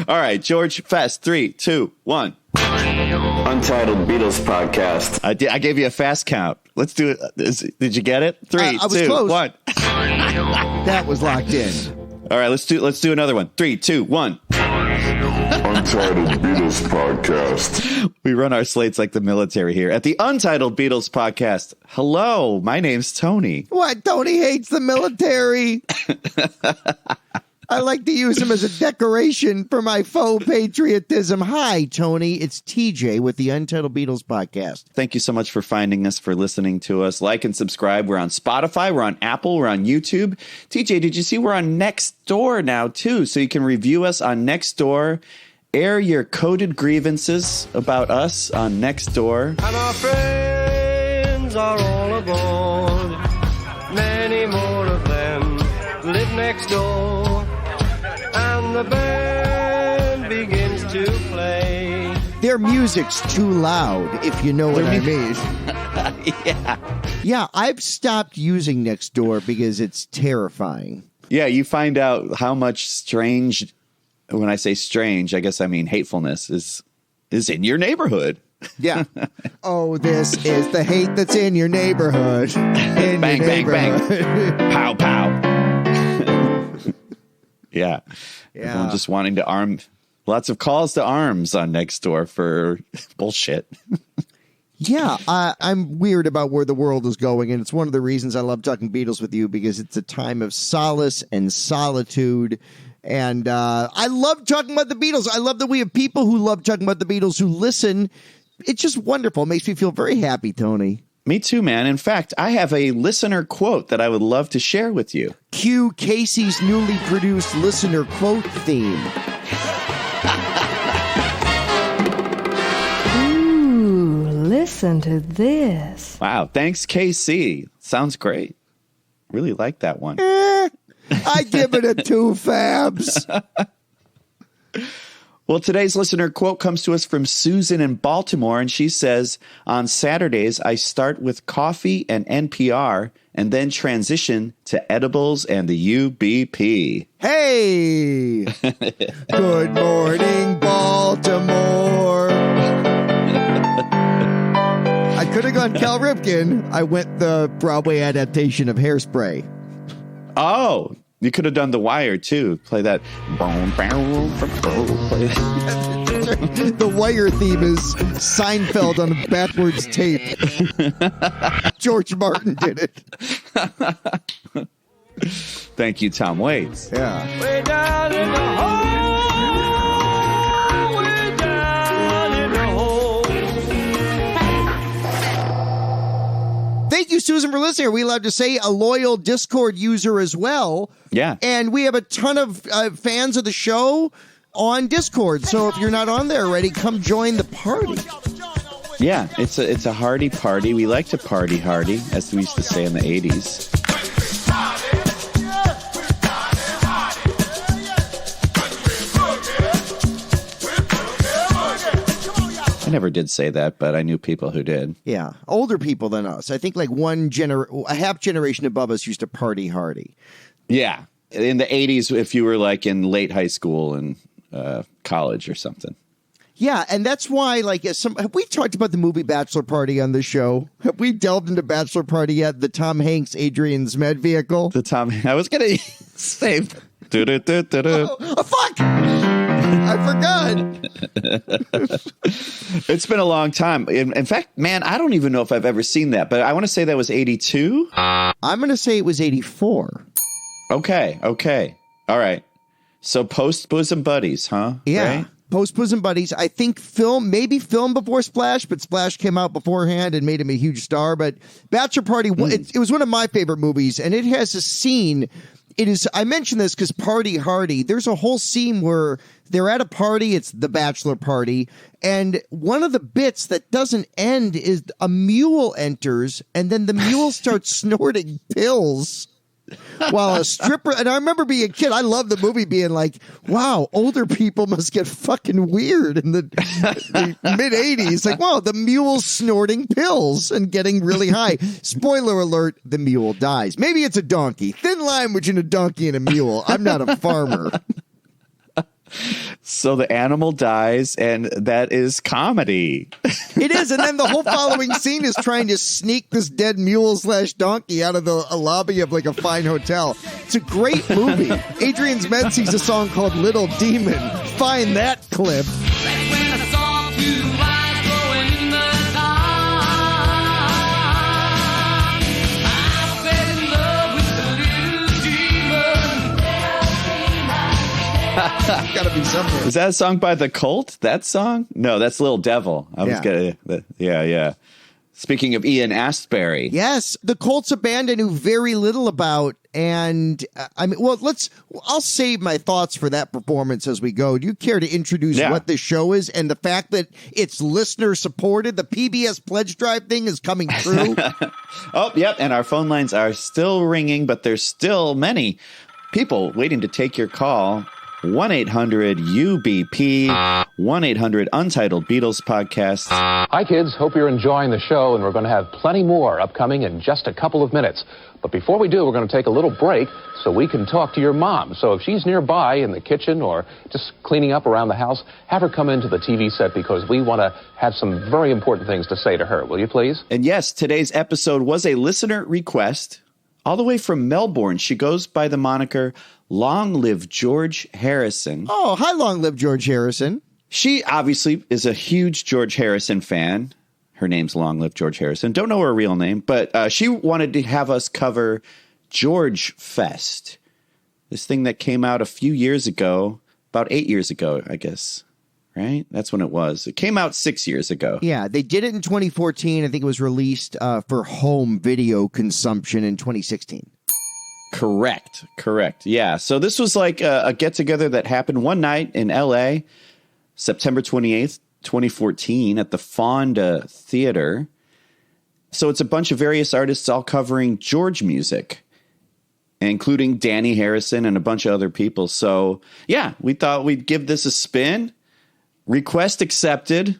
All right, George, fast. 3, 2, 1. Untitled Beatles podcast. I gave you a fast count. Let's do it. Did you get it? 3, 2, close. 1. That was locked in. All right, let's do another one. 3, 2, 1. Untitled Beatles podcast. We run our slates like the military here at the Untitled Beatles podcast. Hello, my name's Tony. What? Tony hates the military. I like to use him as a decoration for my faux patriotism. Hi, Tony. It's TJ with the Untitled Beatles podcast. Thank you so much for finding us, for listening to us. Like and subscribe. We're on Spotify. We're on Apple. We're on YouTube. TJ, did you see we're on Nextdoor now, too? So you can review us on Nextdoor. Air your coded grievances about us on Nextdoor. And our friends are all aboard. Many more of them live next door. And the band begins to play. Their music's too loud, if you know what I mean. Yeah, I've stopped using Nextdoor because it's terrifying. Yeah, you find out how much strange, when I say strange, I guess I mean hatefulness is in your neighborhood. Yeah. Oh, this is the hate that's in your neighborhood. In Bang, your bang, neighborhood. bang. Pow, pow. Yeah. Yeah. Everyone just wanting to arm. Lots of calls to arms on Nextdoor for bullshit. Yeah, I'm weird about where the world is going, and it's one of the reasons I love talking Beatles with you, because it's a time of solace and solitude. And I love talking about the Beatles. I love that we have people who love talking about the Beatles who listen. It's just wonderful. It makes me feel very happy, Tony. Me too, man. In fact, I have a listener quote that I would love to share with you. Cue Casey's newly produced listener quote theme. Ooh, listen to this. Wow. Thanks, KC. Sounds great. Really like that one. I give it a 2 fabs. Well, today's listener quote comes to us from Susan in Baltimore, and she says, on Saturdays, I start with coffee and NPR and then transition to edibles and the UBP. Hey! Good morning, Baltimore. I could have gone Cal Ripken. I went the Broadway adaptation of Hairspray. Oh, you could have done The Wire, too. Play that. The Wire theme is Seinfeld on a backwards tape. George Martin did it. Thank you, Tom Waits. Yeah. Way down in the hole. Way down in the hole. Thank you, Susan, for listening. Are we allowed to say a loyal Discord user as well? Yeah. And we have a ton of fans of the show on Discord. So if you're not on there already, come join the party. Yeah, it's a hearty party. We like to party hardy, as we used to say in the 80s. I never did say that, but I knew people who did. Yeah, older people than us. I think like a half generation above us used to party hardy. Yeah. In the 80s, if you were like in late high school and college or something. Yeah, and that's why, like, have we talked about the movie Bachelor Party on this show? Have we delved into Bachelor Party yet? The Tom Hanks, Adrian Zmed vehicle? I was going to say... Oh, fuck! I forgot. It's been a long time. In fact, man, I don't even know if I've ever seen that, but I want to say that was 82. I'm going to say it was 84. Okay. All right. So post Bosom Buddies, huh? Yeah. Right? Post Bosom Buddies. I think maybe film before Splash, but Splash came out beforehand and made him a huge star. But Bachelor Party, it was one of my favorite movies, and it has a scene. I mentioned this because Party Hardy, there's a whole scene where they're at a party. It's the bachelor party. And one of the bits that doesn't end is a mule enters, and then the mule starts snorting pills while a stripper. And I remember being a kid. I love the movie being like, wow, older people must get fucking weird in the mid 80s. Like, wow, the mule's snorting pills and getting really high. Spoiler alert, the mule dies. Maybe it's a donkey. Thin line between a donkey and a mule. I'm not a farmer. So the animal dies, and that is comedy. It is, and then the whole following scene is trying to sneak this dead mule / donkey out of the lobby of like a fine hotel. It's a great movie. Adrian Zmed sings a song called Little Demon. Find that clip. Gotta be somewhere. Is that a song by The Cult? That song? No, that's Little Devil. Yeah. Speaking of Ian Astbury. Yes, the Colt's a band I knew very little about, and I'll save my thoughts for that performance as we go. Do you care to introduce what this show is and the fact that it's listener supported? The PBS Pledge Drive thing is coming through. Oh, yep, and our phone lines are still ringing, but there's still many people waiting to take your call. 1-800-UBP, 1-800-Untitled Beatles Podcast. Hi, kids. Hope you're enjoying the show, and we're going to have plenty more upcoming in just a couple of minutes. But before we do, we're going to take a little break so we can talk to your mom. So if she's nearby in the kitchen or just cleaning up around the house, have her come into the TV set because we want to have some very important things to say to her. Will you please? And yes, today's episode was a listener request all the way from Melbourne. She goes by the moniker Long Live George Harrison. Oh, hi, Long Live George Harrison. She obviously is a huge George Harrison fan. Her name's Long Live George Harrison. Don't know her real name, but she wanted to have us cover George Fest. This thing that came out a few years ago, about 8 years ago, I guess. Right? That's when it was. It came out 6 years ago. Yeah, they did it in 2014. I think it was released for home video consumption in 2016. Correct. Yeah. So this was like a get-together that happened one night in L.A., September 28th, 2014, at the Fonda Theater. So it's a bunch of various artists all covering George music, including Dhani Harrison and a bunch of other people. So, yeah, we thought we'd give this a spin. Request accepted.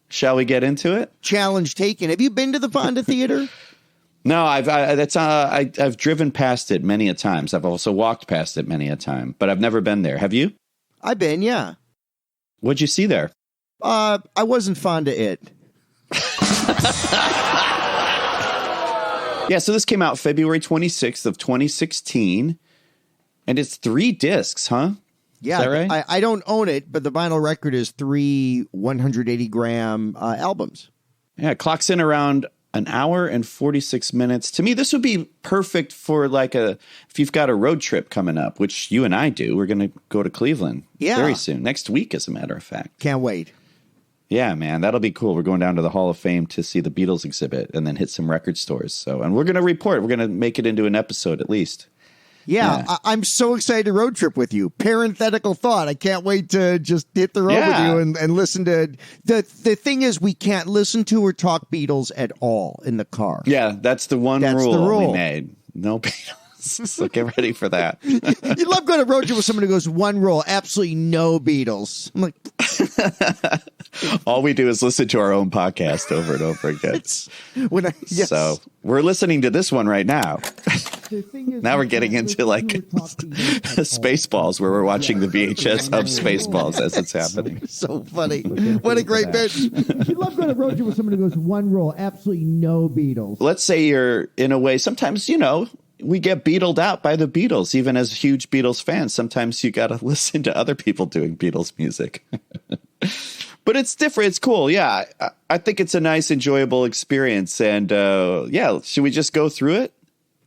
Shall we get into it? Challenge taken. Have you been to the Fonda Theater? No, I've driven past it many a times. I've also walked past it many a time, but I've never been there. Have you? I've been, yeah. What'd you see there? I wasn't fond of it. Yeah, so this came out February 26th of 2016, and it's 3 discs, huh? Yeah, is that right? I don't own it, but the vinyl record is 3 180-gram albums. Yeah, it clocks in around an hour and 46 minutes. To me, this would be perfect for if you've got a road trip coming up, which you and I do. We're going to go to Cleveland very soon. Next week, as a matter of fact. Can't wait. Yeah, man, that'll be cool. We're going down to the Hall of Fame to see the Beatles exhibit and then hit some record stores. And we're going to report. We're going to make it into an episode at least. Yeah. I'm so excited to road trip with you. Parenthetical thought. I can't wait to just hit the road with you and listen to the thing is we can't listen to or talk Beatles at all in the car. Yeah, that's the rule we made. No Beatles. So get ready for that. You love going to road trip with someone who goes one rule, absolutely no Beatles. I'm like, all we do is listen to our own podcast over and over again. Yes. So we're listening to this one right now. Now we're getting into Spaceballs, where we're watching the VHS of Spaceballs as it's happening. So funny. What a great bit. You love going to road trip with someone who goes one rule, absolutely no Beatles. Let's say you're in a way, sometimes, we get Beatled out by the Beatles, even as huge Beatles fans. Sometimes you got to listen to other people doing Beatles music. But it's different. It's cool. Yeah, I think it's a nice, enjoyable experience. And should we just go through it?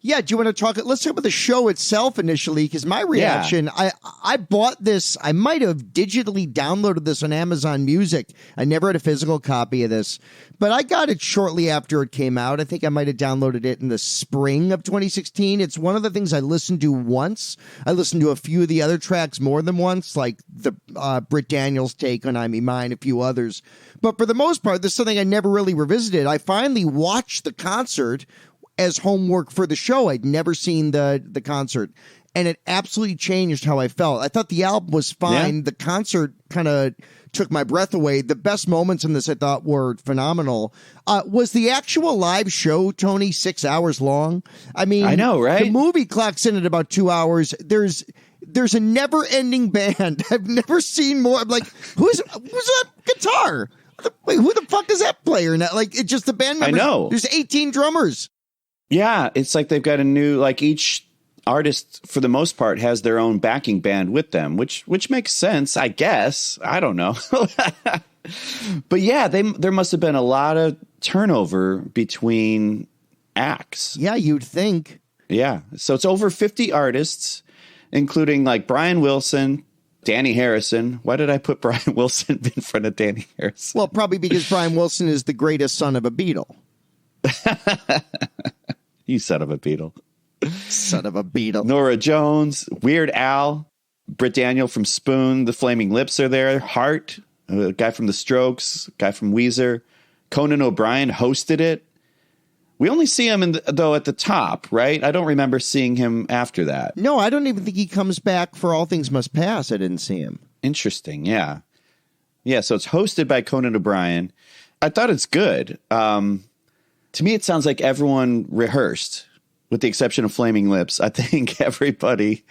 Yeah, do you want to talk? Let's talk about the show itself initially, because my reaction, I bought this. I might have digitally downloaded this on Amazon Music. I never had a physical copy of this, but I got it shortly after it came out. I think I might have downloaded it in the spring of 2016. It's one of the things I listened to once. I listened to a few of the other tracks more than once, like the Britt Daniels take on I'm Me Mine, a few others. But for the most part, this is something I never really revisited. I finally watched the concert as homework for the show. I'd never seen the concert, and it absolutely changed how I felt. I thought the album was fine. Yeah. The concert kind of took my breath away. The best moments in this I thought were phenomenal. Was the actual live show, Tony, 6 hours long? I mean, I know, right? The movie clocks in at about 2 hours. there's a never-ending band. I've never seen more. I'm like, who's that guitar? Wait, who the fuck is that player now? Like, it's just the band members. I know. There's 18 drummers. Yeah, it's like they've got a new, like each artist, for the most part, has their own backing band with them, which makes sense, I guess. I don't know. But yeah, there must have been a lot of turnover between acts. Yeah, you'd think. Yeah. So it's over 50 artists, including like Brian Wilson, Dhani Harrison. Why did I put Brian Wilson in front of Dhani Harrison? Well, probably because Brian Wilson is the greatest son of a Beatle. You son of a Beatle. Son of a Beatle. Norah Jones, Weird Al, Britt Daniel from Spoon, The Flaming Lips are there. Hart, a guy from The Strokes, guy from Weezer. Conan O'Brien hosted it. We only see him though at the top, right? I don't remember seeing him after that. No, I don't even think he comes back for All Things Must Pass. I didn't see him. Interesting, yeah. Yeah, so it's hosted by Conan O'Brien. I thought it's good. To me, it sounds like everyone rehearsed, with the exception of Flaming Lips. I think everybody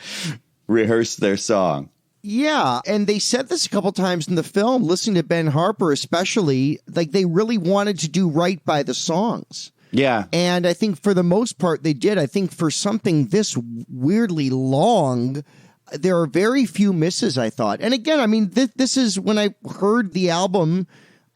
rehearsed their song. Yeah, and they said this a couple times in the film, listening to Ben Harper especially, like they really wanted to do right by the songs. Yeah. And I think for the most part they did. I think for something this weirdly long, there are very few misses, I thought. And again, I mean, this is when I heard the album,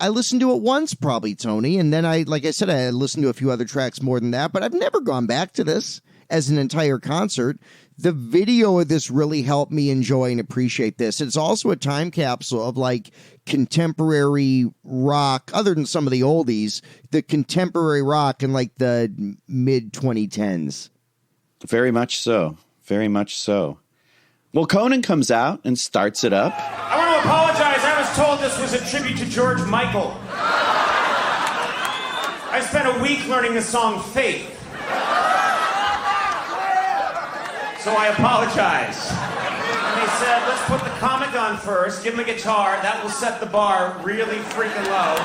I listened to it once probably, Tony. And then like I said, I listened to a few other tracks more than that, but I've never gone back to this as an entire concert. The video of this really helped me enjoy and appreciate this. It's also a time capsule of like contemporary rock, other than some of the oldies, the contemporary rock in like the mid 2010s. Very much so. Very much so. Well, Conan comes out and starts it up. I want to apologize. I was told this was a tribute to George Michael. I spent a week learning the song Faith. So I apologize. And they said, let's put the comic on first, give him a guitar, that will set the bar really freaking low.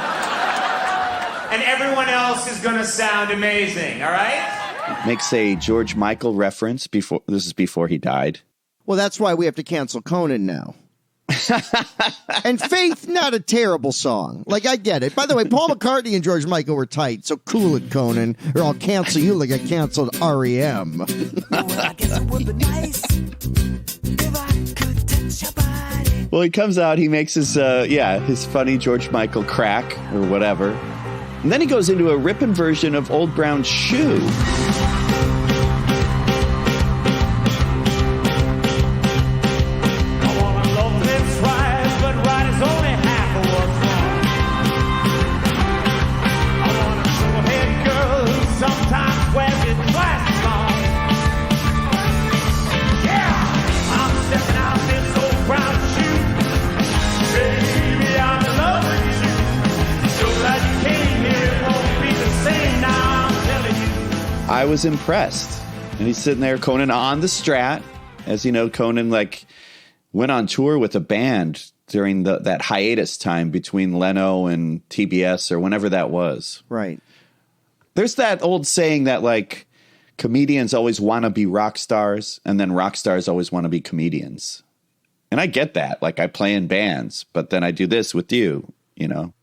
And everyone else is going to sound amazing, all right? Makes a George Michael reference before. This is before he died. Well, that's why we have to cancel Conan now. And Faith, not a terrible song. Like, I get it. By the way, Paul McCartney and George Michael were tight, so cool it, Conan, or I'll cancel you like I canceled REM. Well, he comes out, he makes his funny George Michael crack or whatever. And then he goes into a ripping version of Old Brown Shoe. I was impressed. And he's sitting there, Conan on the Strat. As you know, Conan like went on tour with a band during that hiatus time between Leno and TBS or whenever that was. Right. There's that old saying that like comedians always want to be rock stars and then rock stars always want to be comedians. And I get that. Like I play in bands, but then I do this with you, you know.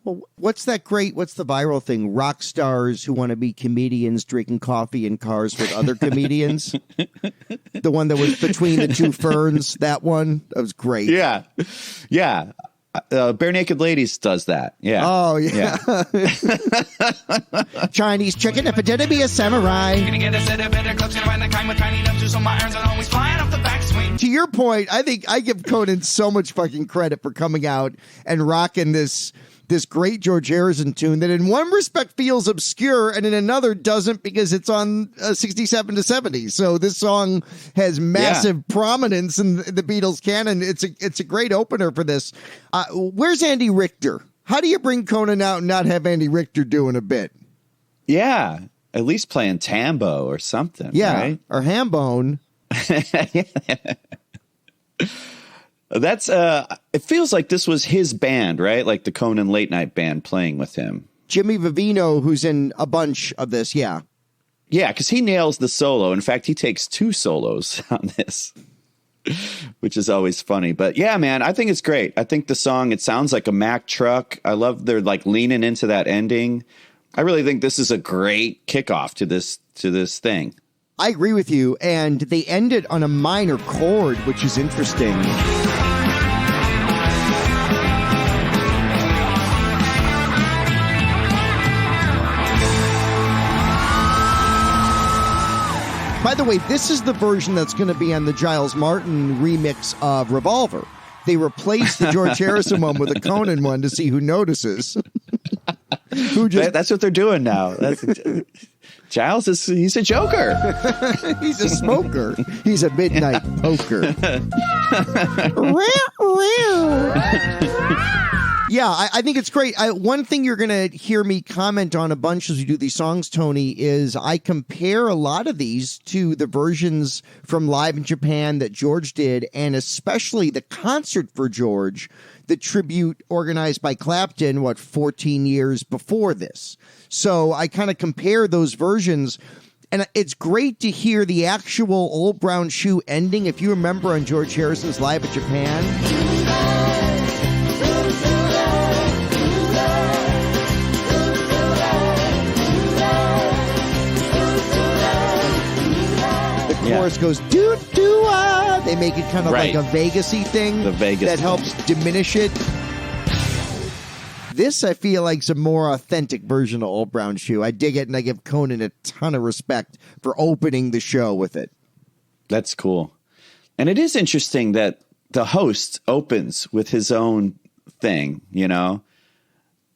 Well, what's the viral thing? Rock stars who want to be comedians drinking coffee in cars with other comedians. The one that was between the two ferns, that one, that was great. Yeah. Yeah. Bare Naked Ladies does that. Yeah. Oh, yeah. Chinese chicken, if it didn't be a samurai. To your point, I think I give Conan so much fucking credit for coming out and rocking this great George Harrison tune that in one respect feels obscure and in another doesn't because it's on 67 to 70. So this song has massive prominence in the Beatles canon. It's a great opener for this. Where's Andy Richter? How do you bring Conan out and not have Andy Richter doing a bit? Yeah, at least playing tambo or something. Yeah, right? Or hambone. That's it feels like this was his band, right? Like the Conan Late Night Band playing with him. Jimmy Vivino, who's in a bunch of this, yeah. Yeah, because he nails the solo. In fact, he takes 2 solos on this. which is always funny. But yeah, man, I think it's great. I think the song, it sounds like a Mack truck. I love they're like leaning into that ending. I really think this is a great kickoff to this thing. I agree with you. And they end it on a minor chord, which is interesting. By the way, this is the version that's going to be on the Giles Martin remix of Revolver. They replaced the George Harrison one with a Conan one to see who notices. That's what they're doing now. Giles he's a joker. He's a smoker. He's a midnight poker. Yeah, I think it's great. One thing you're going to hear me comment on a bunch as we do these songs, Tony, is I compare a lot of these to the versions from Live in Japan that George did, and especially the concert for George, the tribute organized by Clapton, 14 years before this. So I kind of compare those versions, and it's great to hear the actual Old Brown Shoe ending. If you remember on George Harrison's Live in Japan... chorus goes doo-doo-ah. They make it kind of like a Vegas-y thing that helps diminish it. This, I feel like, is a more authentic version of Old Brown Shoe. I dig it, and I give Conan a ton of respect for opening the show with it. That's cool. And it is interesting that the host opens with his own thing, you know?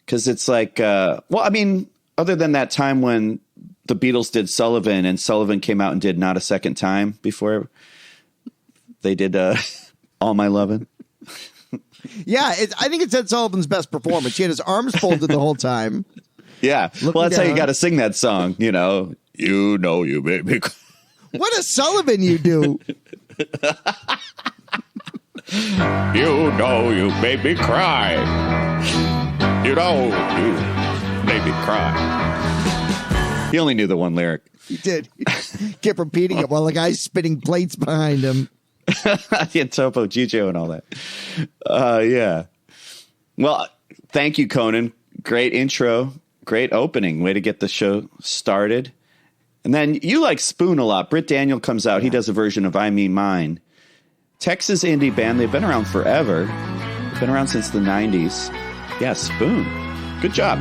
Because it's like, well, I mean, other than that time when the Beatles did Sullivan, and Sullivan came out and did Not a Second Time before they did All My Lovin'. Yeah, I think it's Ed Sullivan's best performance. He had his arms folded the whole time. Yeah, well, that's how you got to sing that song, you know. You know you made me cry. What a Sullivan you do. You know you made me cry. You know you made me cry. He only knew the one lyric. He did. He kept repeating it while the guy's spinning plates behind him. Yeah, Topo Gigio and all that. Yeah. Well, thank you, Conan. Great intro. Great opening. Way to get the show started. And then you like Spoon a lot. Britt Daniel comes out. He does a version of I Mean Mine. Texas indie band. They've been around forever. They've been around since the 90s. Yeah, Spoon. Good job.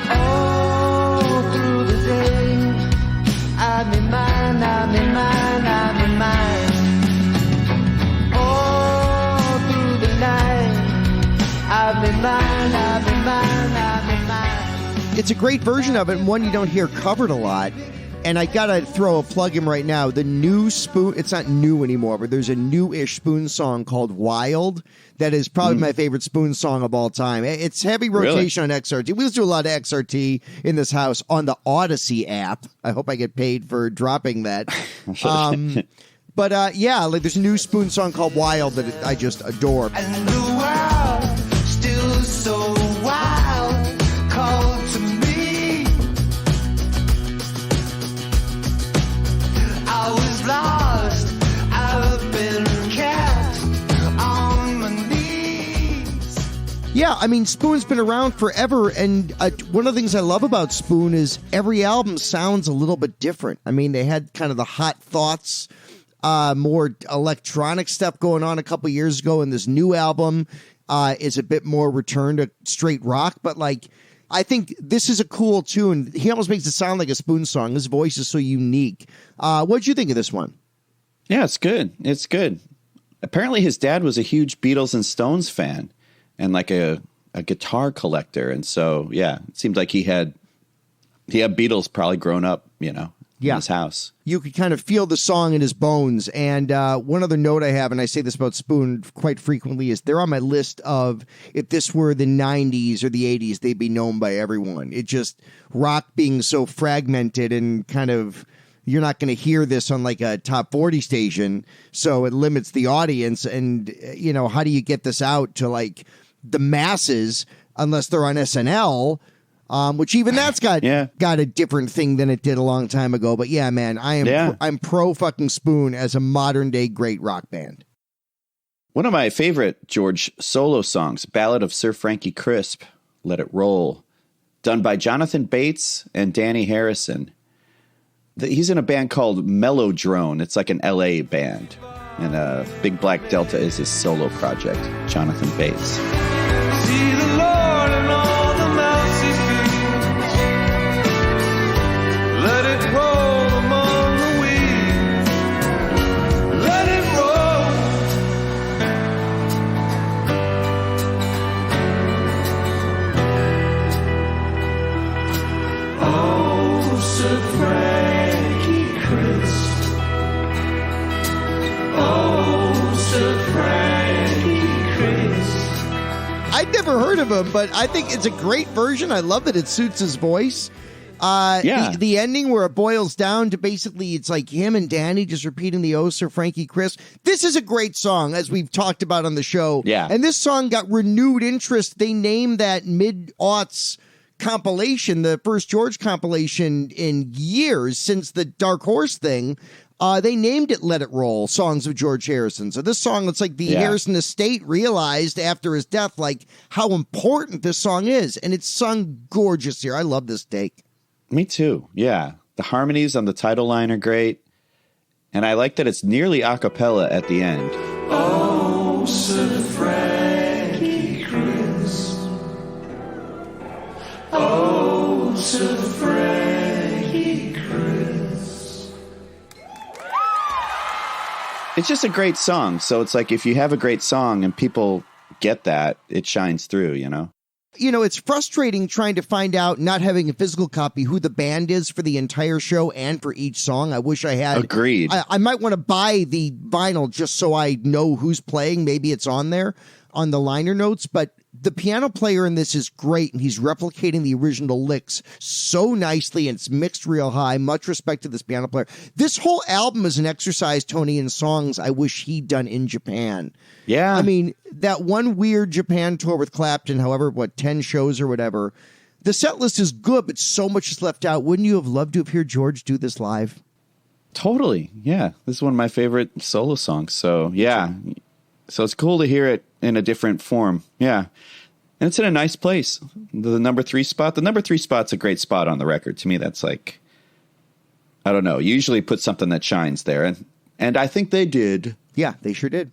All through the day, I'm in mine, I'm in mine, I'm in mine. All through the night, I'm in mine, I'm in mine, I'm in mine. It's a great version of it, and one you don't hear covered a lot. And I gotta throw a plug in right now. The new Spoon, it's not new anymore, but there's a new-ish Spoon song called Wild that is probably my favorite Spoon song of all time. It's heavy rotation on XRT. We listen to a lot of XRT in this house on the Odyssey app. I hope I get paid for dropping that. But yeah, like there's a new Spoon song called Wild that I just adore. And the world still so wild, called to me. I was lost, I've been kept on my knees. Yeah, I mean, Spoon's been around forever, and one of the things I love about Spoon is every album sounds a little bit different. I mean, they had kind of the Hot Thoughts, more electronic stuff going on a couple years ago, and this new album is a bit more return to straight rock, but like, I think this is a cool tune. He almost makes it sound like a Spoon song. His voice is so unique. What'd you think of this one? Yeah, it's good. It's good. Apparently his dad was a huge Beatles and Stones fan and like a guitar collector. And so, yeah, it seemed like he had Beatles probably grown up, you know, in his house. You could kind of feel the song in his bones. And one other note I have, and I say this about Spoon quite frequently, is they're on my list of if this were the 90s or the 80s, they'd be known by everyone. It just, rock being so fragmented and kind of, you're not going to hear this on like a top 40 station. So it limits the audience. And, you know, how do you get this out to like the masses unless they're on SNL? Which even that's got a different thing than it did a long time ago. But yeah, man, I'm pro fucking Spoon as a modern day great rock band. One of my favorite George solo songs, Ballad of Sir Frankie Crisp, Let It Roll, done by Jonathan Bates and Dhani Harrison. He's in a band called Mellowdrone. It's like an LA band. And Big Black Delta is his solo project, Jonathan Bates. See the Lord and all the mousy fields. Let it roll among the weeds. Let it roll. Oh, Sir Frankie Crisp. Oh, Sir Frankie Crisp. I'd never heard of him, but I think it's a great version. I love that it suits his voice. The ending where it boils down to basically it's like him and Danny just repeating the "Oh, Sir Frankie Crisp." This is a great song, as we've talked about on the show. Yeah. And this song got renewed interest. They named that mid-aughts compilation, the first George compilation in years since the Dark Horse thing. They named it Let It Roll, Songs of George Harrison. So this song, it's like the Harrison estate realized after his death, like how important this song is. And it's sung gorgeous here. I love this take. Me too. Yeah. The harmonies on the title line are great. And I like that it's nearly a cappella at the end. Oh, Sir Frankie Crisp. Oh, Sir Frankie Crisp. It's just a great song. So it's like if you have a great song and people get that, it shines through, you know? You know, it's frustrating trying to find out, not having a physical copy, who the band is for the entire show and for each song. I wish I had. Agreed. I might want to buy the vinyl just so I know who's playing. Maybe it's on there on the liner notes, but the piano player in this is great, and he's replicating the original licks so nicely, and it's mixed real high. Much respect to this piano player. This whole album is an exercise, Tony, in songs I wish he'd done in Japan. Yeah. I mean, that one weird Japan tour with Clapton, however, 10 shows or whatever, the set list is good, but so much is left out. Wouldn't you have loved to have heard George do this live? Totally. Yeah. This is one of my favorite solo songs. So, yeah. So it's cool to hear it in a different form. Yeah. And it's in a nice place. The number 3 spot. The number 3 spot's a great spot on the record. To me, that's like, I don't know. You usually put something that shines there. And I think they did. Yeah, they sure did.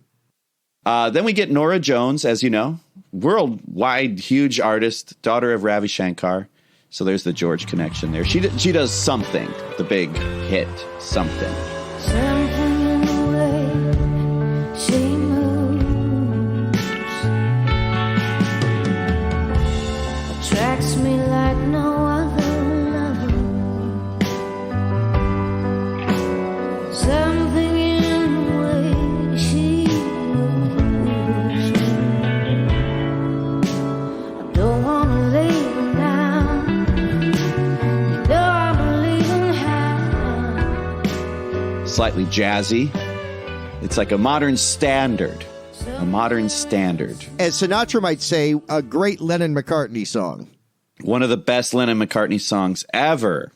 Then we get Norah Jones, as you know. Worldwide, huge artist, daughter of Ravi Shankar. So there's the George connection there. She does something. The big hit. Something. Something in the way she moves attracts me like no other lover. Something in the way she moves. I don't want to leave her now. You know I believe in how. Slightly jazzy. It's like a modern standard. A modern standard. As Sinatra might say, a great Lennon-McCartney song. One of the best Lennon-McCartney songs ever.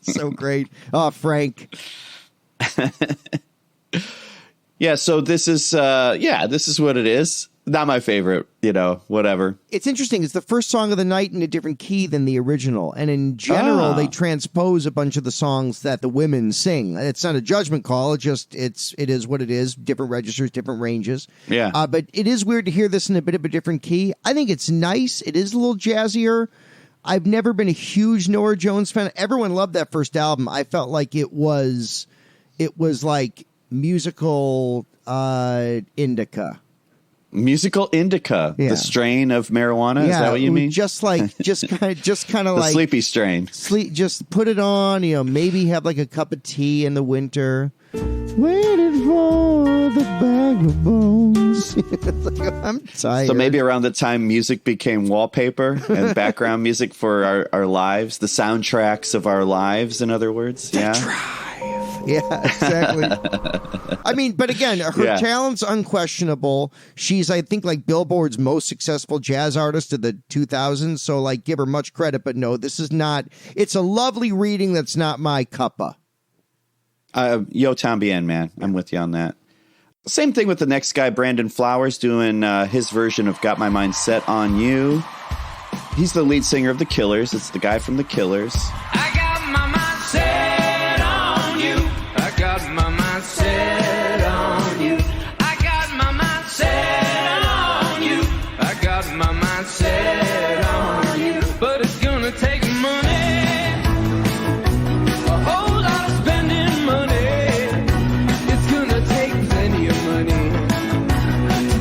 So great. Oh, Frank. Yeah, so this is what it is. Not my favorite, whatever. It's interesting. It's the first song of the night in a different key than the original. And in general, they transpose a bunch of the songs that the women sing. It's not a judgment call. It is what it is. Different registers, different ranges. Yeah. But it is weird to hear this in a bit of a different key. I think it's nice. It is a little jazzier. I've never been a huge Norah Jones fan. Everyone loved that first album. I felt like it was like musical indica. Musical indica, Yeah. the strain of marijuana. Is that what you mean? Just kind of The like sleepy strain. just put it on, maybe have like a cup of tea in the winter. Waited for the bag of bones. It's like, I'm tired. So maybe around the time music became wallpaper and background music for our lives, the soundtracks of our lives, in other words. Yeah, exactly. I mean, but again, her talent's unquestionable. She's, I think, like Billboard's most successful jazz artist of the 2000s. So, like, give her much credit. But no, this is not. It's a lovely reading that's not my cuppa. Yo tambien, man. I'm with you on that. Same thing with the next guy, Brandon Flowers, doing his version of Got My Mind Set on You. He's the lead singer of The Killers. It's the guy from The Killers. I got my mind set on you. I got my mind set on you. I got my mind set on you. I got my mind set on you. But it's gonna take money, a whole lot of spending money. It's gonna take plenty of money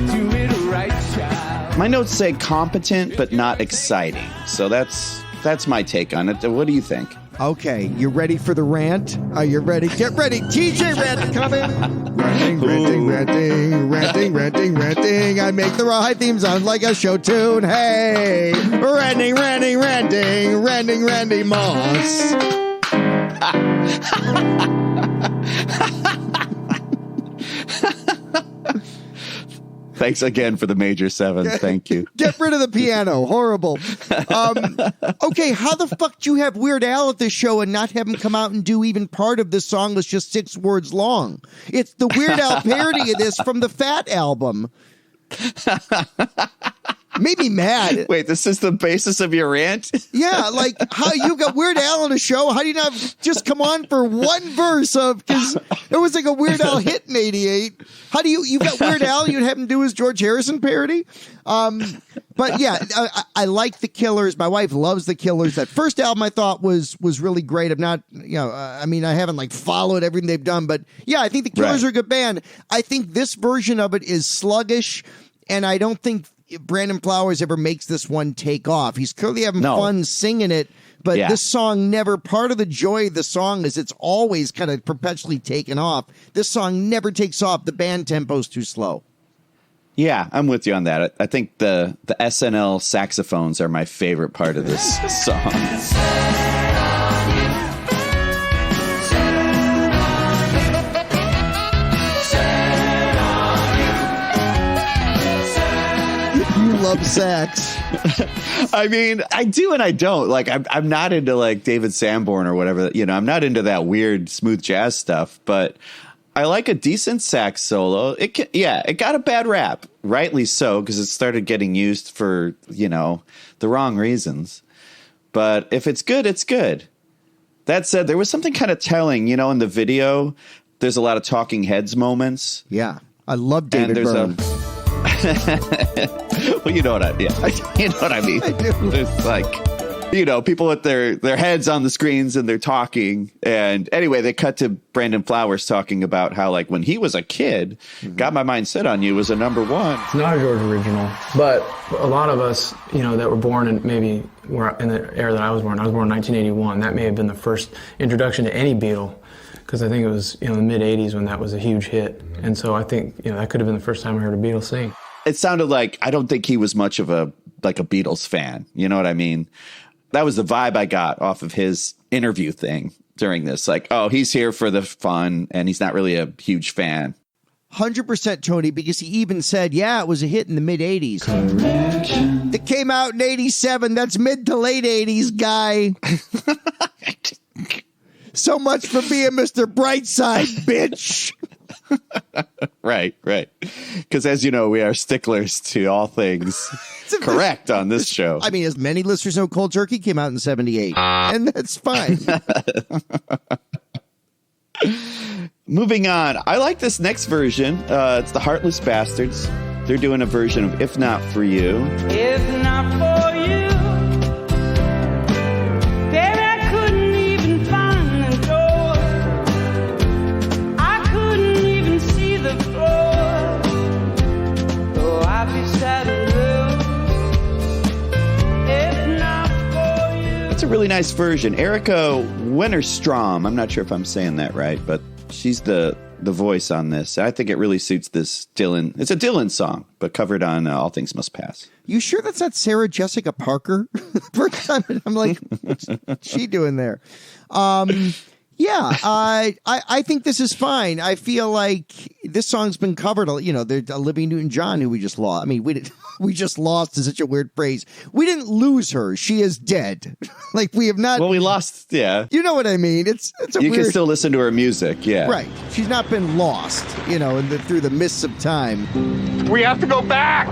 to do it right, child. My notes say competent but not exciting. So that's my take on it. What do you think? Okay, you ready for the rant? Are you ready? Get ready. TJ rant coming. Ranting. I make the rawhide theme sound like a show tune. Hey, Randy Moss. Thanks again for the major 7. Thank you. Get rid of the piano. Horrible. Okay, how the fuck do you have Weird Al at this show and not have him come out and do even part of this song that's just 6 words long? It's the Weird Al parody of this from the Fat album. Made me mad. Wait, this is the basis of your rant? Yeah, like how you got Weird Al on a show. How do you not just come on for one verse of, because it was like a Weird Al hit in '88. How do you got Weird Al? You'd have him do his George Harrison parody. But yeah, I like The Killers. My wife loves The Killers. That first album I thought was really great. I'm not, I mean, I haven't like followed everything they've done, but yeah, I think The Killers are a good band. I think this version of it is sluggish, and I don't think Brandon Flowers ever makes this one take off. He's clearly having fun singing it, but this song never, part of the joy of the song is it's always kind of perpetually taken off. This song never takes off. The band tempo's too slow. Yeah, I'm with you on that. I think the SNL saxophones are my favorite part of this song. Love sax. I mean, I do and I don't. Like, I'm not into like David Sanborn or whatever. I'm not into that weird smooth jazz stuff. But I like a decent sax solo. It got a bad rap, rightly so, because it started getting used for the wrong reasons. But if it's good, it's good. That said, there was something kind of telling. In the video, there's a lot of talking heads moments. Yeah, I love David Byrne. Well, you know what I mean. I do. There's like, people with their heads on the screens and they're talking. And anyway, they cut to Brandon Flowers talking about how, like, when he was a kid, Got My Mind Set on You was a number 1. It's not a George original, but a lot of us, that were born in maybe were in the era that I was born in 1981. That may have been the first introduction to any Beatle, because I think it was the mid 80s when that was a huge hit. And so I think that could have been the first time I heard a Beatles sing. It sounded like, I don't think he was much of a Beatles fan. You know what I mean? That was the vibe I got off of his interview thing during this. Like, oh, he's here for the fun and he's not really a huge fan. 100% Tony, because he even said, it was a hit in the mid 80s. Correction. It came out in 87. That's mid to late 80s, guy. So much for being Mr. Brightside, bitch. Right. Because as you know, we are sticklers to all things correct on this show. I mean, as many listeners know, Cold Turkey came out in 78, and that's fine. Moving on. I like this next version. It's the Heartless Bastards. They're doing a version of If Not For You. If not for you, baby, I couldn't even find the door. I couldn't even see the floor. Oh, I'd be sad to lose. If not for you. It's a really nice version. Erica Wennerstrom. I'm not sure if I'm saying that right, but she's the voice on this. I think it really suits this Dylan. It's a Dylan song, but covered on All Things Must Pass. You sure that's not Sarah Jessica Parker? First time I'm like, what's she doing there? Yeah, I think this is fine. I feel like this song's been covered. You know, there's Olivia Newton-John, who we just lost. I mean, we just lost is such a weird phrase. We didn't lose her. She is dead. Like, we have not. Well, we lost. Yeah. You know what I mean? It's a you weird. can still listen to her music. Yeah. Right. She's not been lost, you know, through the mists of time. We have to go back.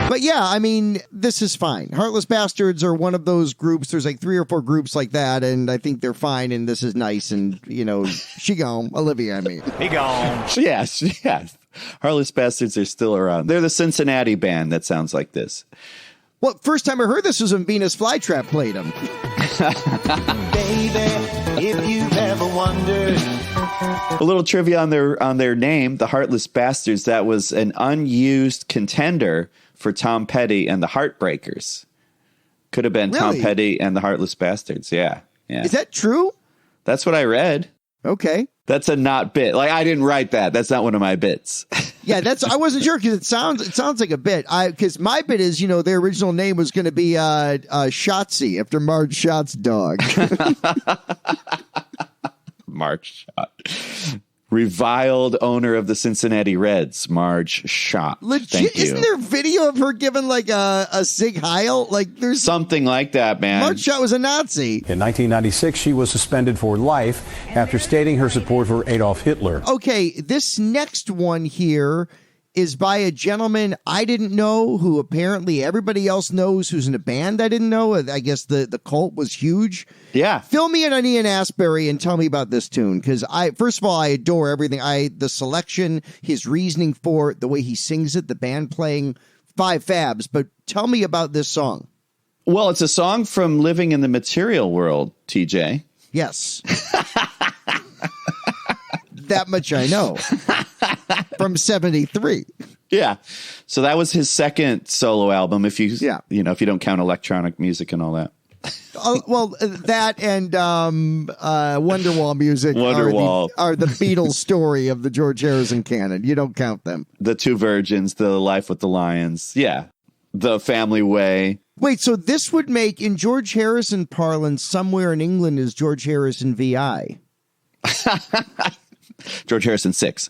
But yeah, I mean, this is fine. Heartless Bastards are one of those groups. There's like 3 or 4 groups like that, and I think they're fine, and this is nice. And, you know, she gone. Olivia, I mean. He gone. Yes. Heartless Bastards are still around. They're the Cincinnati band that sounds like this. Well, first time I heard this was when Venus Flytrap played them. Baby, if you've ever wondered. A little trivia on their name, the Heartless Bastards. That was an unused contender for Tom Petty and the Heartbreakers. Could have been Really? Tom Petty and the Heartless Bastards. Yeah. Is that true? That's what I read. Okay. That's a not bit. Like, I didn't write that. That's not one of my bits. Yeah, I wasn't sure because it sounds like a bit. Because my bit is, you know, their original name was going to be Shotzi after Marge Schott's dog. Marge Schott. Reviled owner of the Cincinnati Reds, Marge Schott. Legit, Thank you. isn't there video of her giving like a Sig Heil? Like there's something like that, man. Marge Schott was a Nazi. In 1996, she was suspended for life after stating her support for Adolf Hitler. Okay, this next one here is by a gentleman I didn't know, who apparently everybody else knows, who's in a band I didn't know. I guess the cult was huge. Yeah. Fill me in on Ian Astbury and tell me about this tune, because first of all, I adore everything. The selection, his reasoning for it, the way he sings it, the band playing, 5 fabs. But tell me about this song. Well, it's a song from Living in the Material World, TJ. Yes. That much I know. From 73. Yeah. So that was his second solo album, if you don't count electronic music and all that. Well, that and Wonderwall music are the Beatles story of the George Harrison canon. You don't count them. The Two Virgins, The Life with the Lions. Yeah. The Family Way. Wait, so this would make, in George Harrison parlance, somewhere in England is George Harrison VI. George Harrison 6.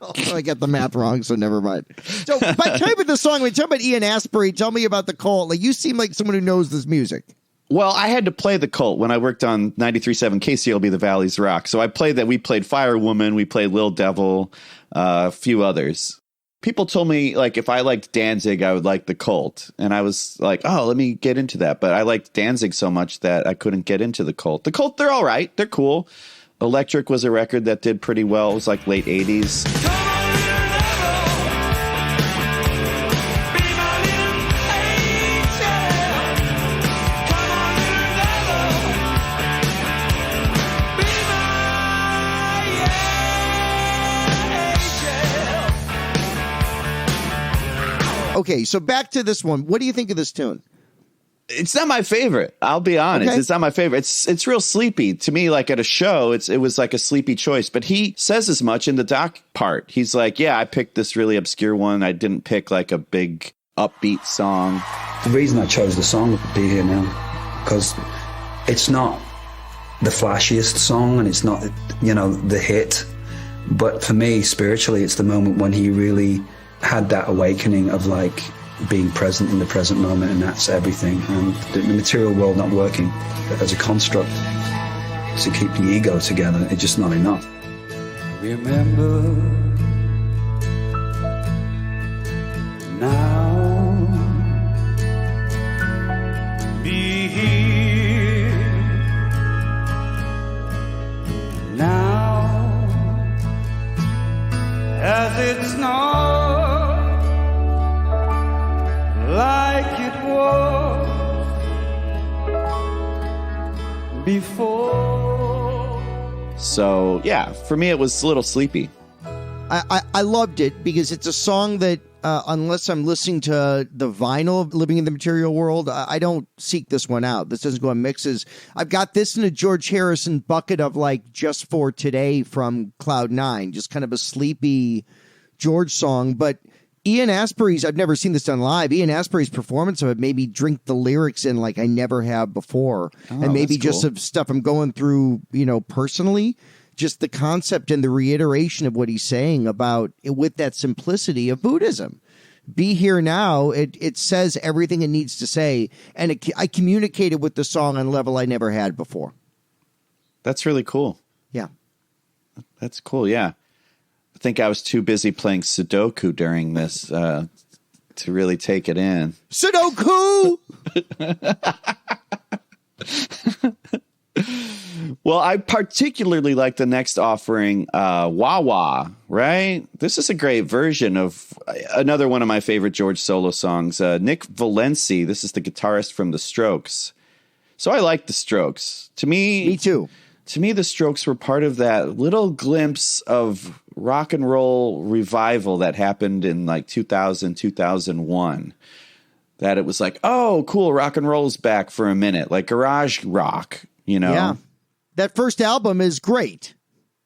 Oh, I got the math wrong, so never mind. So, by the time of the song, when you talk about Ian Astbury, tell me about the cult. Like, you seem like someone who knows this music. Well, I had to play the cult when I worked on 93.7 KCLB, The Valley's Rock. So I played that. We played Firewoman. We played Lil Devil, a few others. People told me, like, if I liked Danzig, I would like the cult. And I was like, oh, let me get into that. But I liked Danzig so much that I couldn't get into the cult. The cult, they're all right. They're cool. Electric was a record that did pretty well. It was like late 80s. Okay, so back to this one. What do you think of this tune? It's not my favorite. I'll be honest. Okay. It's not my favorite. It's real sleepy to me. Like at a show, it was like a sleepy choice. But he says as much in the doc part. He's like, yeah, I picked this really obscure one. I didn't pick like a big upbeat song. The reason I chose the song to be here now, because it's not the flashiest song and it's not, the hit. But for me, spiritually, it's the moment when he really had that awakening of like being present in the present moment, and that's everything. And the material world not working as a construct to keep the ego together, it's just not enough. Remember now, be here now, as it's not like it was before. So, yeah, for me, it was a little sleepy. I loved it because it's a song that, unless I'm listening to the vinyl of Living in the Material World, I don't seek this one out. This doesn't go on mixes. I've got this in a George Harrison bucket of like Just For Today from Cloud 9, just kind of a sleepy George song. But Ian Astbury's, I've never seen this done live. Ian Astbury's performance of it made me drink the lyrics in like I never have before. And maybe just some stuff I'm going through, personally. Just the concept and the reiteration of what he's saying about with that simplicity of Buddhism. Be here now. It says everything it needs to say. And I communicated with the song on a level I never had before. That's really cool. Yeah. That's cool. Yeah. I think I was too busy playing Sudoku during this to really take it in. Sudoku! Well, I particularly like the next offering, Wah Wah, right? This is a great version of another one of my favorite George solo songs. Nick Valenci, this is the guitarist from The Strokes. So I like The Strokes. Me too. To me, The Strokes were part of that little glimpse of rock and roll revival that happened in like 2000, 2001. That it was like, oh, cool, rock and roll's back for a minute, like garage rock, Yeah. That first album is great.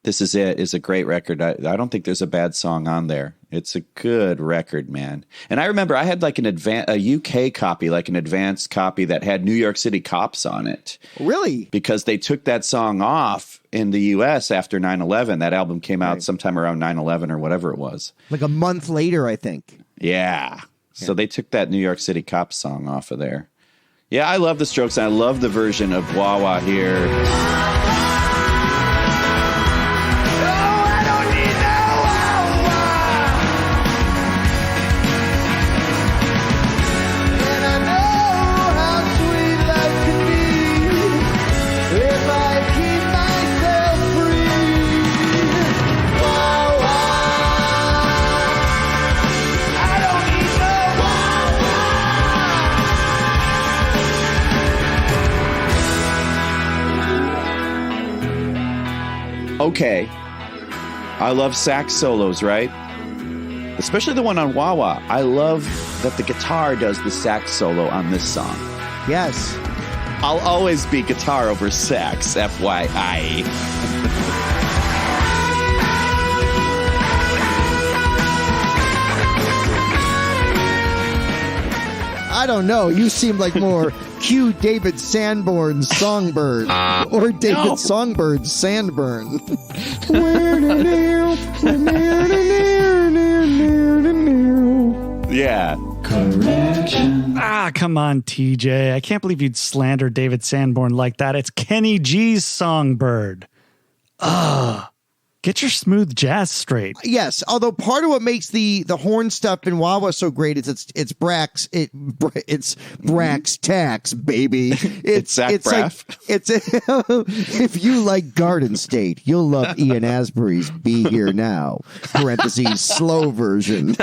This Is It is a great record. I don't think there's a bad song on there. It's a good record, man. And I remember I had like a UK copy, like an advanced copy that had New York City Cops on it. Really? Because they took that song off in the US after 9/11. That album came out sometime around 9/11 or whatever it was. Like a month later, I think. Yeah. So they took that New York City Cops song off of there. Yeah, I love The Strokes, and I love the version of Wah Wah here. Okay, I love sax solos, right? Especially the one on Wah Wah. I love that the guitar does the sax solo on this song. Yes. I'll always be guitar over sax, FYI. I don't know. You seem like more cue David Sanborn's Songbird or David Songbird's Sandburn. Yeah. Correction. Come on, TJ. I can't believe you'd slander David Sanborn like that. It's Kenny G's Songbird. Get your smooth jazz straight. Yes, although part of what makes the horn stuff in Wah Wah so great is it's Brax tax, baby. It's Zach Braff. If you like Garden State, you'll love Ian Astbury's "Be Here Now" (parentheses slow version).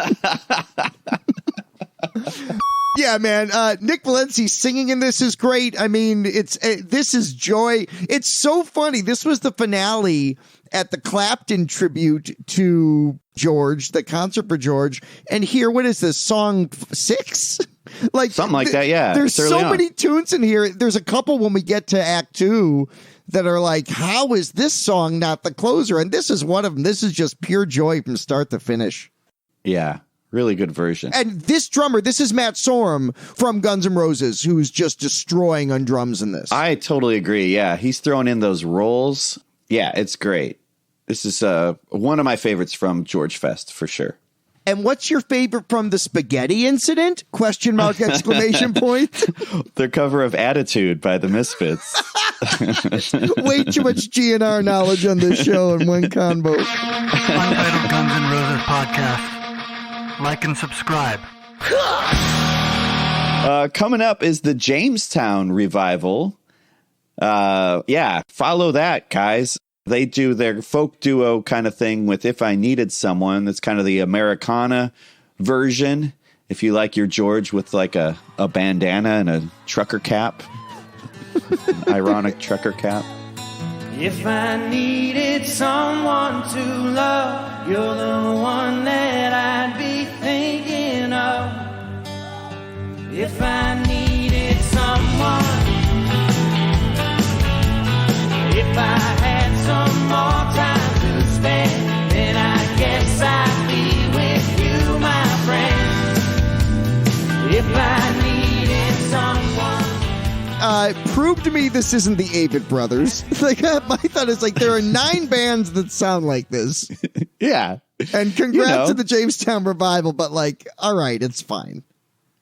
Yeah, man. Nick Valenci singing in this is great. I mean, this is joy. It's so funny. This was the finale at the Clapton tribute to George, the concert for George. And here, what is this, song 6? Like something like that, yeah. There's so many tunes in here. There's a couple when we get to Act 2 that are like, how is this song not the closer? And this is one of them. This is just pure joy from start to finish. Yeah. Really good version. And this drummer, this is Matt Sorum from Guns N' Roses, who's just destroying on drums in this. I totally agree. Yeah, he's throwing in those rolls. Yeah, it's great. This is one of my favorites from George Fest, for sure. And what's your favorite from the Spaghetti Incident? Question mark, exclamation point. Their cover of Attitude by the Misfits. Way too much GNR knowledge on this show in one combo. Untitled Guns N' Roses podcast. Like and subscribe. Coming up is the Jamestown revival. Yeah, follow that, guys. They do their folk duo kind of thing with If I Needed Someone. That's kind of the Americana version. If you like your George with like a bandana and a trucker cap. Ironic trucker cap. If I needed someone to love, you're the one that I'd be thinking of. If I needed someone, if I had some more time to spend, then I guess I'd be with you, my friend. Prove to me this isn't the Avett Brothers. Like, my thought is like, there are 9 bands that sound like this. Yeah. And congrats to the Jamestown Revival, but like, all right, it's fine.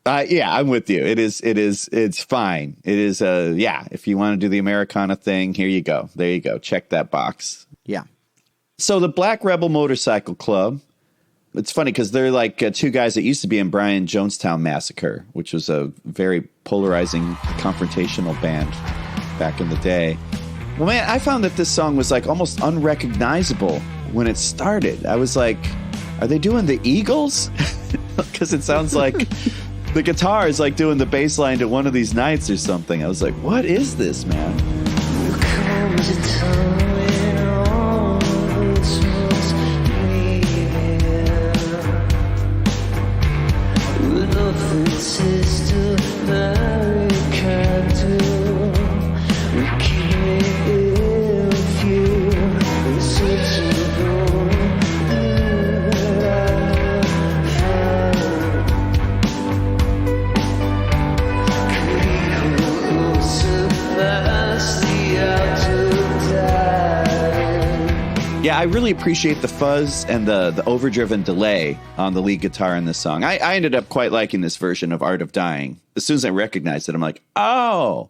Yeah, I'm with you. It's fine. It is, if you want to do the Americana thing, here you go. There you go. Check that box. Yeah. So the Black Rebel Motorcycle Club, it's funny because they're like 2 guys that used to be in Brian Jonestown Massacre, which was a very polarizing, confrontational band back in the day. Well, man, I found that this song was like almost unrecognizable when it started. I was like, are they doing the Eagles? Because it sounds like the guitar is like doing the bass line to One of These Nights or something. I was like, what is this, man? Yeah, I really appreciate the fuzz and the overdriven delay on the lead guitar in this song. I ended up quite liking this version of Art of Dying. As soon as I recognized it, I'm like, oh,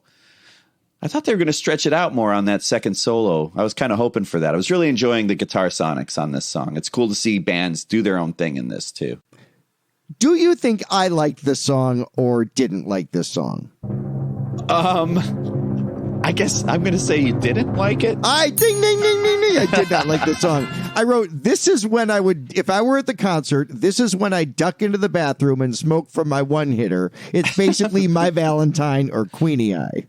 I thought they were going to stretch it out more on that second solo. I was kind of hoping for that. I was really enjoying the guitar sonics on this song. It's cool to see bands do their own thing in this, too. Do you think I liked this song or didn't like this song? I guess I'm going to say you didn't like it. Ding, ding, ding, ding, ding. I did not like this song. I wrote, this is when I would, if I were at the concert, this is when I duck into the bathroom and smoke from my one hitter. It's basically My Valentine or Queenie Eye.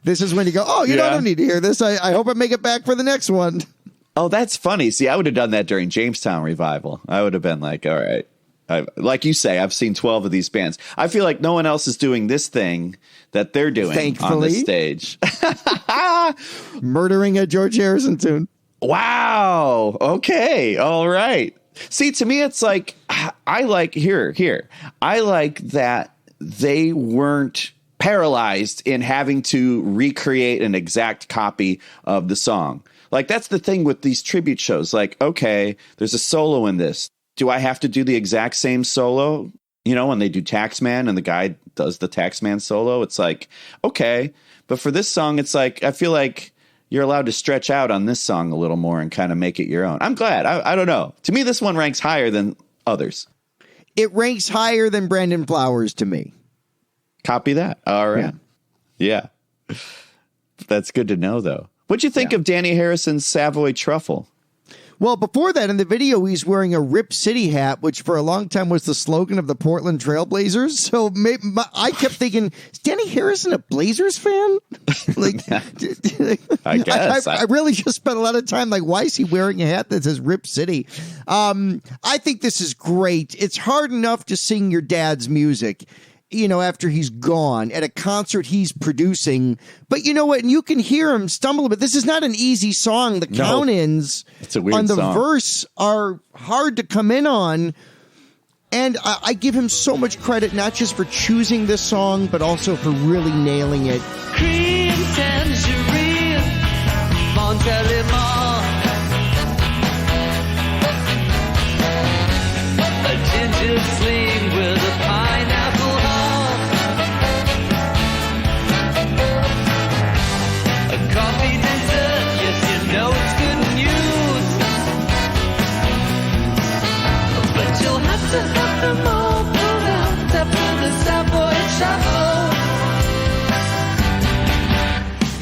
This is when you go, oh, I don't need to hear this. I hope I make it back for the next one. Oh, that's funny. See, I would have done that during Jamestown Revival. I would have been like, all right. Like you say, I've seen 12 of these bands. I feel like no one else is doing this thing that they're doing on the stage. Murdering a George Harrison tune. Wow. Okay. All right. See, to me, it's like, I like I like that they weren't paralyzed in having to recreate an exact copy of the song. Like, that's the thing with these tribute shows. Like, okay, there's a solo in this. Do I have to do the exact same solo? You know, when they do Taxman and the guy does the Taxman solo, it's like, okay. But for this song, it's like, I feel like you're allowed to stretch out on this song a little more and kind of make it your own. I'm glad. I don't know. To me, this one ranks higher than others. It ranks higher than Brandon Flowers to me. Copy that. All right. Yeah. That's good to know, though. What'd you think of Dhani Harrison's Savoy Truffle? Well, before that, in the video, he's wearing a Rip City hat, which for a long time was the slogan of the Portland Trailblazers. So I kept thinking, is Dhani Harrison a Blazers fan? Like, I guess. I really just spent a lot of time like, why is he wearing a hat that says Rip City? I think this is great. It's hard enough to sing your dad's music, you know, after he's gone at a concert he's producing. But you know what? And you can hear him stumble a bit. This is not an easy song. The count-ins on the verse are hard to come in on. And I give him so much credit, not just for choosing this song, but also for really nailing it. Cream tangerine, Montelimar, a ginger sling with a pineapple heart, a coffee dessert, yes you know it's good news, but you'll have to have them all pulled out after the Savoy Shuffle.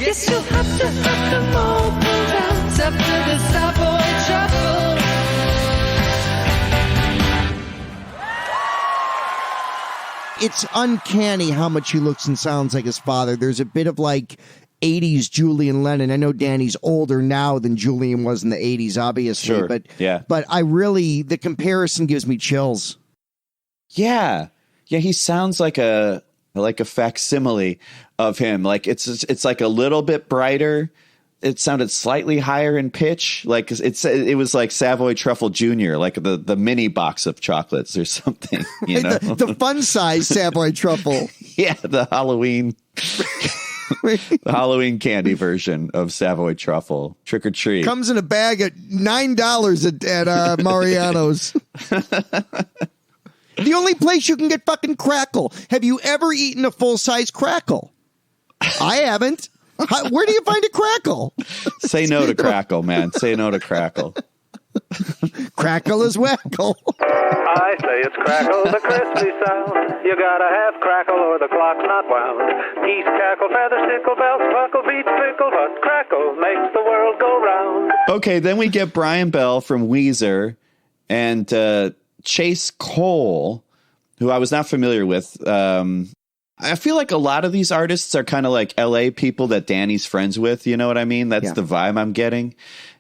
Yes, you'll have to have them all pulled out after the Savoy Shuffle. It's uncanny how much he looks and sounds like his father. There's a bit of like 80s Julian Lennon. I know Danny's older now than Julian was in the 80s, obviously. Sure. But I really, the comparison gives me chills. Yeah. Yeah, he sounds like a facsimile of him. Like it's like a little bit brighter. It sounded slightly higher in pitch. Like it was like Savoy Truffle Jr., like the mini box of chocolates or something, you know? the fun size Savoy Truffle. Yeah, the Halloween candy version of Savoy truffle. Trick or treat. Comes in a bag at $9 at Mariano's. The only place you can get fucking crackle. Have you ever eaten a full-size crackle? I haven't. Where do you find a crackle? Say no to crackle, man. Say no to crackle. Crackle is wackle. I say it's crackle, the crispy sound. You gotta have crackle or the clock's not wound. Geese cackle, feathers tickle, bells buckle, beats pickle, but crackle makes the world go round. Okay, then we get Brian Bell from Weezer and Chase Cole, who I was not familiar with. I feel like a lot of these artists are kind of like LA people that Danny's friends with. You know what I mean? That's the vibe I'm getting.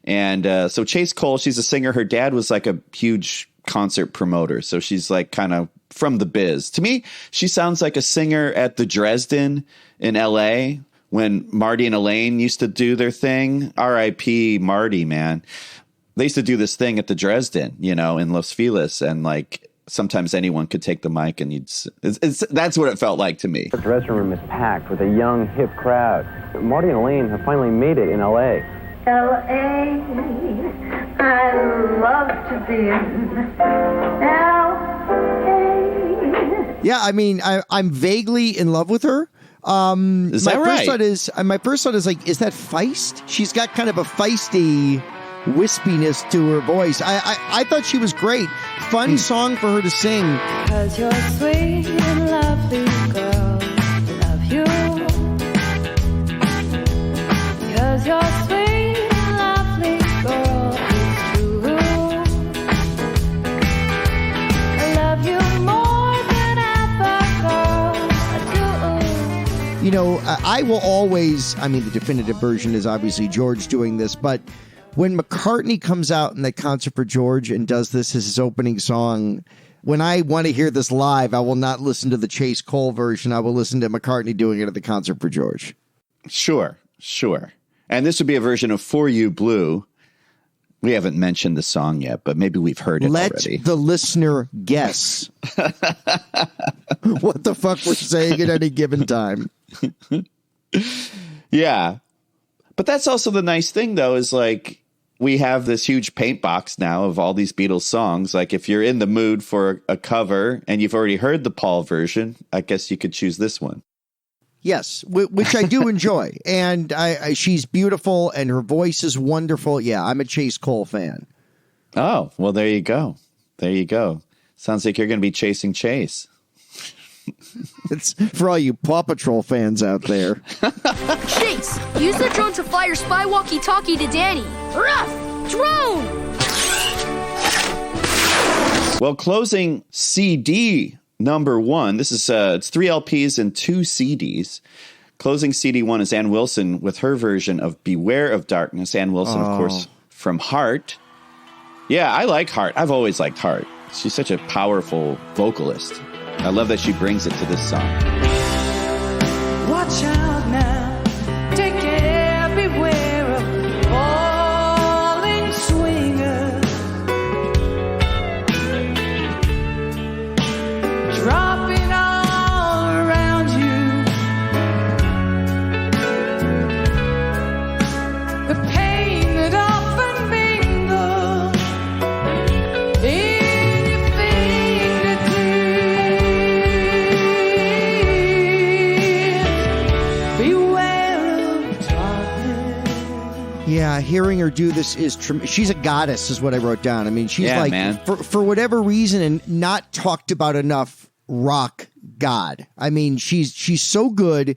And so Chase Cole, she's a singer. Her dad was like a huge concert promoter. So she's like kind of from the biz. To me, she sounds like a singer at the Dresden in LA when Marty and Elaine used to do their thing. R.I.P. Marty, man. They used to do this thing at the Dresden, you know, in Los Feliz. And like, sometimes anyone could take the mic and that's what it felt like to me. The dressing room is packed with a young, hip crowd. Marty and Elaine have finally made it in L.A. L.A. I love to be in L.A. Yeah, I mean, I'm vaguely in love with her. Is that right? My first thought is like, is that Feist? She's got kind of a feisty wispiness to her voice. I thought she was great. Fun song for her to sing. 'Cause you're sweet and lovely, girl. I love you. 'Cause you're sweet and lovely, girl. It's true. I love you more than ever, girl. I do. You know, I will always, I mean, the definitive version is obviously George doing this, but when McCartney comes out in that Concert for George and does this as his opening song, when I want to hear this live, I will not listen to the Chase Cole version. I will listen to McCartney doing it at the Concert for George. Sure. And this would be a version of For You Blue. We haven't mentioned the song yet, but maybe we've heard it already. Let the listener guess what the fuck we're saying at any given time. Yeah. But that's also the nice thing, though, is like we have this huge paint box now of all these Beatles songs. Like if you're in the mood for a cover and you've already heard the Paul version, I guess you could choose this one. Yes, which I do enjoy. And she's beautiful and her voice is wonderful. Yeah, I'm a Chase Cole fan. Oh, well, there you go. Sounds like you're going to be chasing Chase. It's for all you Paw Patrol fans out there. Chase, use the drone to fly your spy walkie-talkie to Danny. Ruff! Drone! Well, closing CD number 1. This is it's 3 LPs and 2 CDs. Closing CD 1 is Ann Wilson with her version of Beware of Darkness. Ann Wilson, of course, from Heart. Yeah, I like Heart. I've always liked Heart. She's such a powerful vocalist. I love that she brings it to this song. Watch out now, take care, beware of falling swingers, dropping all around you. The pain that often mingles in your fingertips. Yeah, hearing her do this is she's a goddess, is what I wrote down. I mean, she's like, man. For whatever reason, and not talked about enough, rock god. I mean, she's so good.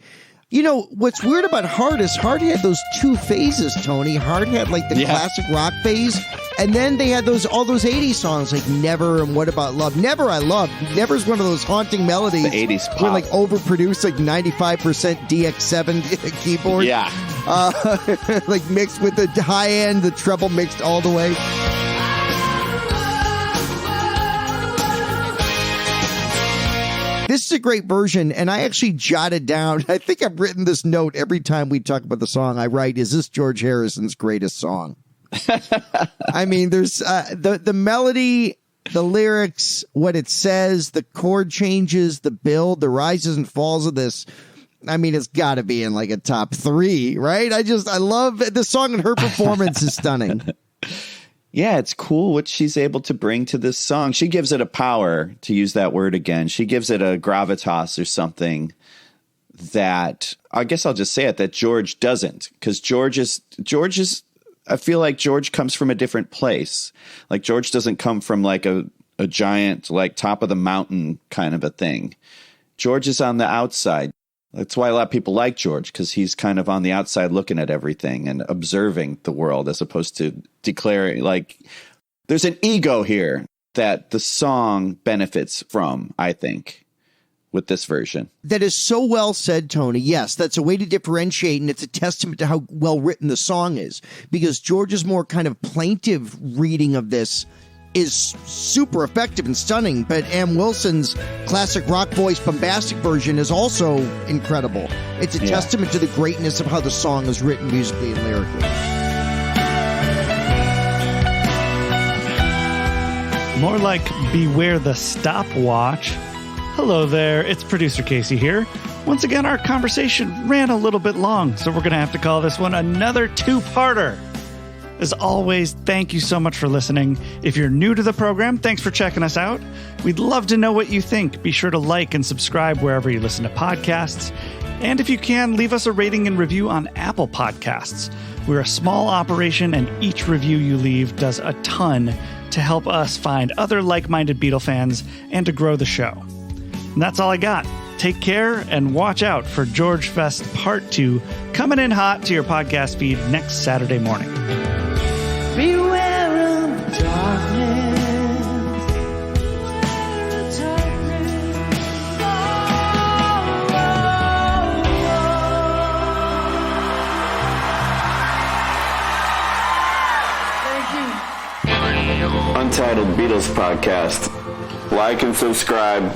You know, what's weird about Heart is Heart had those 2 phases, Tony. Heart had like the classic rock phase, and then they had all those 80s songs like Never and What About Love. Never I Love. Never's one of those haunting melodies. The 80s pop. Where like overproduced, like 95% DX7 keyboard. Yeah. Like mixed with the high end, the treble mixed all the way. This is a great version, and I actually jotted down, I think I've written this note every time we talk about the song. I write, is this George Harrison's greatest song? I mean, there's the melody The lyrics, what it says, the chord changes, the build, the rises and falls of this. I mean, it's got to be in like a top 3, right? I love the song, and her performance is stunning. Yeah, it's cool what she's able to bring to this song. She gives it a power, to use that word again. She gives it a gravitas or something that, I guess I'll just say it, that George doesn't. Because George is, I feel like George comes from a different place. Like George doesn't come from like a giant, like top of the mountain kind of a thing. George is on the outside. That's why a lot of people like George, because he's kind of on the outside looking at everything and observing the world, as opposed to declaring, like, there's an ego here that the song benefits from, I think, with this version. That is so well said, Tony. Yes, that's a way to differentiate, and it's a testament to how well written the song is, because George's more kind of plaintive reading of this is super effective and stunning, but Am Wilson's classic rock voice bombastic version is also incredible. It's a testament to the greatness of how the song is written musically and lyrically. More like beware the stopwatch. Hello there, it's producer Casey here. Once again, our conversation ran a little bit long, so we're going to have to call this one another two-parter. As always, thank you so much for listening. If you're new to the program, thanks for checking us out. We'd love to know what you think. Be sure to like and subscribe wherever you listen to podcasts. And if you can, leave us a rating and review on Apple Podcasts. We're a small operation, and each review you leave does a ton to help us find other like-minded Beatle fans and to grow the show. And that's all I got. Take care and watch out for George Fest Part 2 coming in hot to your podcast feed next Saturday morning. Beware of the darkness. Untitled Beatles Podcast. Like and subscribe.